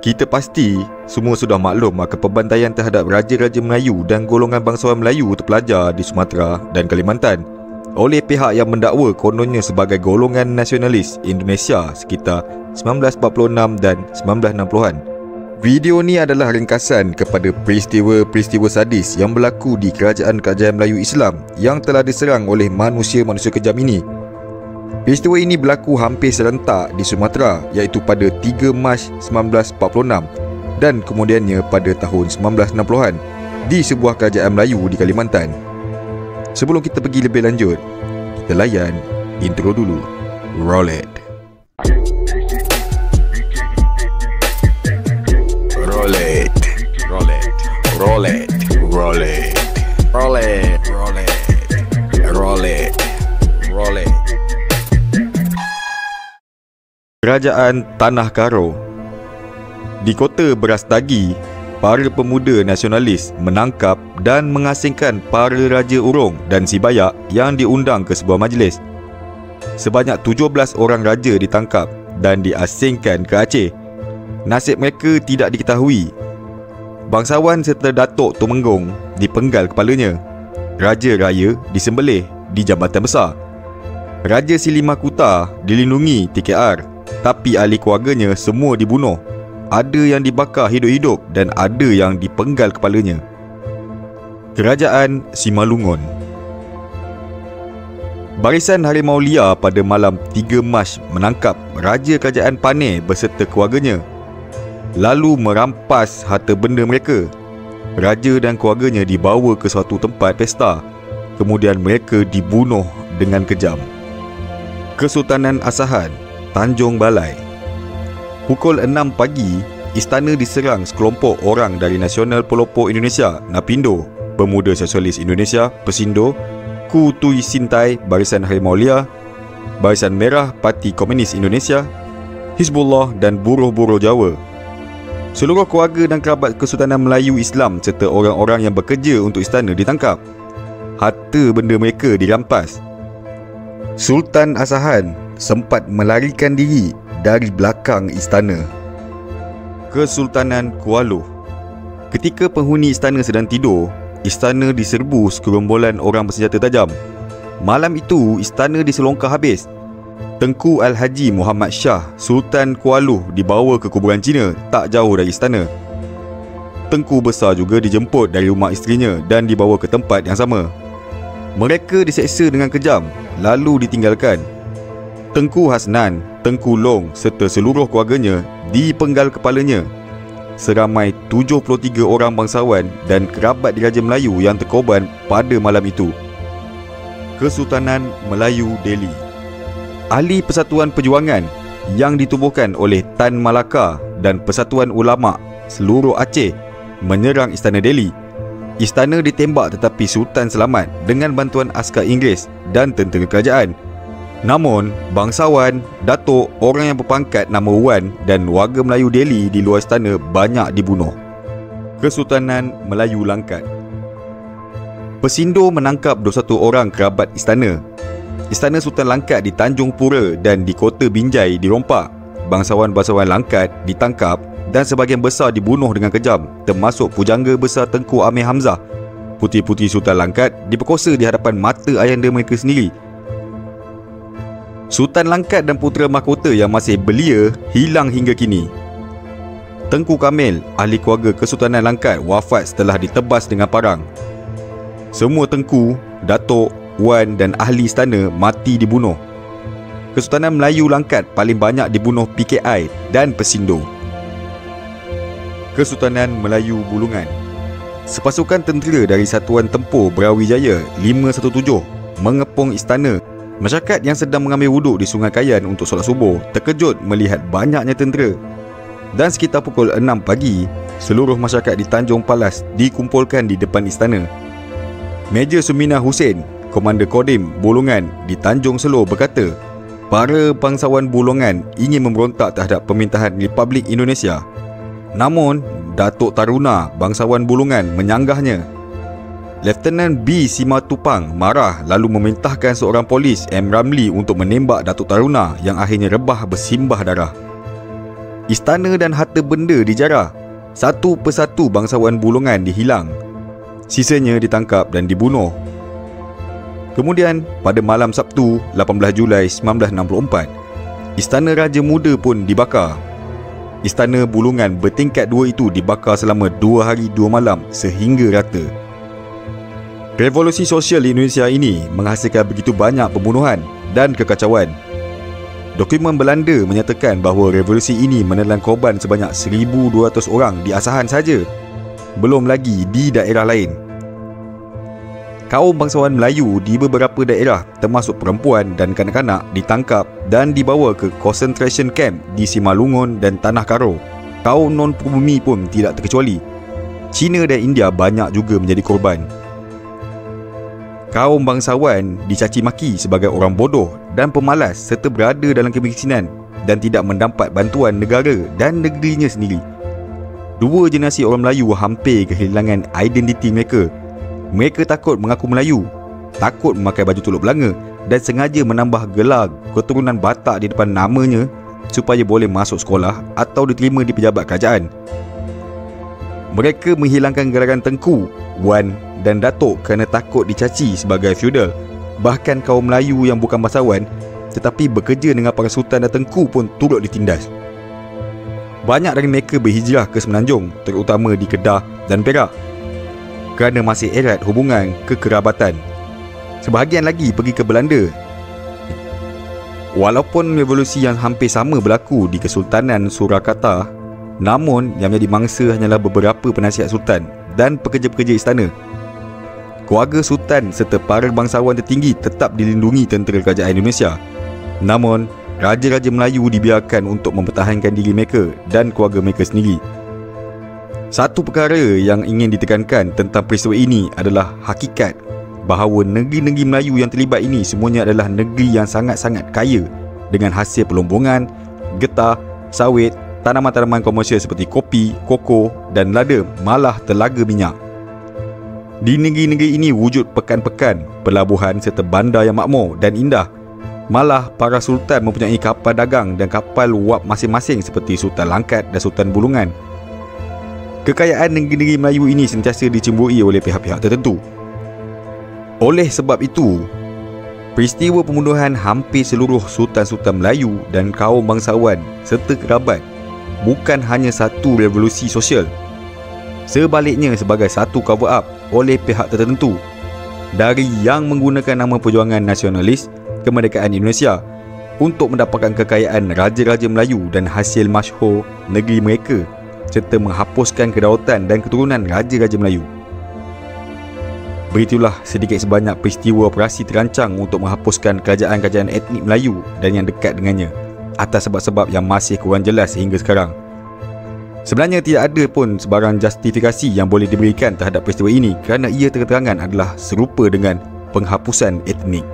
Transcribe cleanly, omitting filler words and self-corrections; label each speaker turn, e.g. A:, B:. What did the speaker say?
A: Kita pasti semua sudah maklum akan pembantaian terhadap raja-raja Melayu dan golongan bangsawan Melayu terpelajar di Sumatera dan Kalimantan oleh pihak yang mendakwa kononnya sebagai golongan nasionalis Indonesia sekitar 1946 dan 1960-an. Video ni adalah ringkasan kepada peristiwa-peristiwa sadis yang berlaku di kerajaan-kerajaan Melayu Islam yang telah diserang oleh manusia-manusia kejam ini. Peristiwa ini berlaku hampir serentak di Sumatera, iaitu pada 3 Mac 1946 dan kemudiannya pada tahun 1960-an di sebuah kerajaan Melayu di Kalimantan. Sebelum kita pergi lebih lanjut, kita layan intro dulu. Roll it.
B: Roll it. Roll it. Roll it. Roll it. Roll it. Roll it. Roll it. Roll it.
A: Kerajaan Tanah Karo. Di kota Berastagi, para pemuda nasionalis menangkap dan mengasingkan para Raja Urong dan Sibayak yang diundang ke sebuah majlis. Sebanyak 17 orang raja ditangkap dan diasingkan ke Aceh. Nasib mereka tidak diketahui. Bangsawan serta Datuk Tumenggung dipenggal kepalanya. Raja Raya disembelih di Jambatan Besar. Raja Silimakuta dilindungi TKR, tapi ahli keluarganya semua dibunuh. Ada yang dibakar hidup-hidup dan ada yang dipenggal kepalanya. Kerajaan Simalungun. Barisan Harimau Liar pada malam 3 Mac menangkap Raja Kerajaan Paneh beserta keluarganya, lalu merampas harta benda mereka. Raja dan keluarganya dibawa ke suatu tempat pesta, kemudian mereka dibunuh dengan kejam. Kesultanan Asahan, Tanjung Balai. Pukul 6 pagi, istana diserang sekelompok orang dari Nasional Pelopor Indonesia, NAPINDO, Pemuda Sosialis Indonesia, PESINDO, Ku Tui Sintai, Barisan Harimau Liar, Barisan Merah Parti Komunis Indonesia, Hizbullah dan buruh-buruh Jawa. Seluruh keluarga dan kerabat Kesultanan Melayu Islam serta orang-orang yang bekerja untuk istana ditangkap. Harta benda mereka dirampas. Sultan Asahan sempat melarikan diri dari belakang istana. Kesultanan Kuala. Ketika penghuni istana sedang tidur, istana diserbu segerombolan orang bersenjata tajam. Malam itu, istana diselongkar habis. Tengku Al-Haji Muhammad Shah, Sultan Kuala, dibawa ke kuburan Cina tak jauh dari istana. Tengku besar juga dijemput dari rumah isterinya dan dibawa ke tempat yang sama. Mereka diseksa dengan kejam, lalu ditinggalkan. Tengku Hasnan, Tengku Long serta seluruh keluarganya dipenggal kepalanya. Seramai 73 orang bangsawan dan kerabat diraja Melayu yang terkorban pada malam itu. Kesultanan Melayu Delhi. Ahli Persatuan Perjuangan yang ditubuhkan oleh Tan Malaka dan Persatuan Ulama seluruh Aceh menyerang Istana Delhi. Istana ditembak tetapi Sultan selamat dengan bantuan askar Inggeris dan tentera kerajaan. Namun, bangsawan, datuk, orang yang berpangkat nama Wan dan warga Melayu Delhi di luar istana banyak dibunuh. Kesultanan Melayu Langkat. PESINDO menangkap 21 orang kerabat istana. Istana Sultan Langkat di Tanjung Pura dan di Kota Binjai dirompak. Bangsawan-bangsawan Langkat ditangkap dan sebahagian besar dibunuh dengan kejam, termasuk pujangga besar Tengku Amir Hamzah. Puteri-puteri Sultan Langkat diperkosa di hadapan mata ayahanda mereka sendiri. Sultan Langkat dan putera mahkota yang masih belia hilang hingga kini. Tengku Kamil, ahli keluarga Kesultanan Langkat, wafat setelah ditebas dengan parang. Semua tengku, datuk, wan dan ahli istana mati dibunuh. Kesultanan Melayu Langkat paling banyak dibunuh PKI dan PESINDO. Kesultanan Melayu Bulungan. Sepasukan tentera dari Satuan Tempur Brawijaya 517 mengepung istana. Masyarakat yang sedang mengambil wuduk di Sungai Kayan untuk solat subuh terkejut melihat banyaknya tentera. Dan sekitar pukul 6 pagi, seluruh masyarakat di Tanjung Palas dikumpulkan di depan istana. Major Sumina Hussein, Komander Kodim Bulungan di Tanjung Selor berkata, para bangsawan Bulungan ingin memberontak terhadap pemerintahan Republik Indonesia. Namun, Datuk Taruna, bangsawan Bulungan, menyanggahnya. Lieutenant B. Simatupang marah lalu memerintahkan seorang polis M. Ramli untuk menembak Datuk Taruna yang akhirnya rebah bersimbah darah. Istana dan harta benda dijarah. Satu persatu bangsawan Bulungan dihilang. Sisanya ditangkap dan dibunuh. Kemudian, pada malam Sabtu, 18 Julai 1964, Istana Raja Muda pun dibakar. Istana Bulungan bertingkat 2 itu dibakar selama 2 hari 2 malam sehingga rata. Revolusi sosial di Indonesia ini menghasilkan begitu banyak pembunuhan dan kekacauan. Dokumen Belanda menyatakan bahawa revolusi ini menelan korban sebanyak 1,200 orang di Asahan saja, belum lagi di daerah lain. Kaum bangsawan Melayu di beberapa daerah termasuk perempuan dan kanak-kanak ditangkap dan dibawa ke concentration camp di Simalungun dan Tanah Karo. Kaum non-pribumi pun tidak terkecuali. China dan India banyak juga menjadi korban. Kaum bangsawan dicaci maki sebagai orang bodoh dan pemalas serta berada dalam kemiskinan dan tidak mendapat bantuan negara dan negerinya sendiri. 2 generasi orang Melayu hampir kehilangan identiti mereka. Mereka takut mengaku Melayu, takut memakai baju tuluk belanga dan sengaja menambah gelar keturunan Batak di depan namanya supaya boleh masuk sekolah atau diterima di pejabat kerajaan. Mereka menghilangkan gelaran Tengku, Wan dan Datuk kerana takut dicaci sebagai feudal. Bahkan kaum Melayu yang bukan bangsawan tetapi bekerja dengan para sultan dan tengku pun turut ditindas. Banyak dari mereka berhijrah ke Semenanjung, terutama di Kedah dan Perak, kerana masih erat hubungan kekerabatan. Sebahagian lagi pergi ke Belanda. Walaupun revolusi yang hampir sama berlaku di Kesultanan Surakarta, namun yang menjadi mangsa hanyalah beberapa penasihat sultan dan pekerja-pekerja istana. Keluarga sultan serta para bangsawan tertinggi tetap dilindungi tentera kerajaan Indonesia. Namun, raja-raja Melayu dibiarkan untuk mempertahankan diri mereka dan keluarga mereka sendiri. Satu perkara yang ingin ditekankan tentang peristiwa ini adalah hakikat bahawa negeri-negeri Melayu yang terlibat ini semuanya adalah negeri yang sangat-sangat kaya dengan hasil pelombongan, getah, sawit, tanaman-tanaman komersial seperti kopi, koko dan lada, malah telaga minyak. Di negeri-negeri ini wujud pekan-pekan, pelabuhan serta bandar yang makmur dan indah. Malah para sultan mempunyai kapal dagang dan kapal wap masing-masing seperti Sultan Langkat dan Sultan Bulungan. Kekayaan negeri-negeri Melayu ini sentiasa dicemburui oleh pihak-pihak tertentu. Oleh sebab itu, peristiwa pembunuhan hampir seluruh sultan-sultan Melayu dan kaum bangsawan serta kerabat bukan hanya satu revolusi sosial. Sebaliknya sebagai satu cover up oleh pihak tertentu dari yang menggunakan nama perjuangan nasionalis kemerdekaan Indonesia untuk mendapatkan kekayaan raja-raja Melayu dan hasil masyhur negeri mereka serta menghapuskan kedaulatan dan keturunan raja-raja Melayu. Begitulah sedikit sebanyak peristiwa operasi terancang untuk menghapuskan kerajaan-kerajaan etnik Melayu dan yang dekat dengannya atas sebab-sebab yang masih kurang jelas hingga sekarang. Sebenarnya tidak ada pun sebarang justifikasi yang boleh diberikan terhadap peristiwa ini kerana ia terang-terangan adalah serupa dengan penghapusan etnik.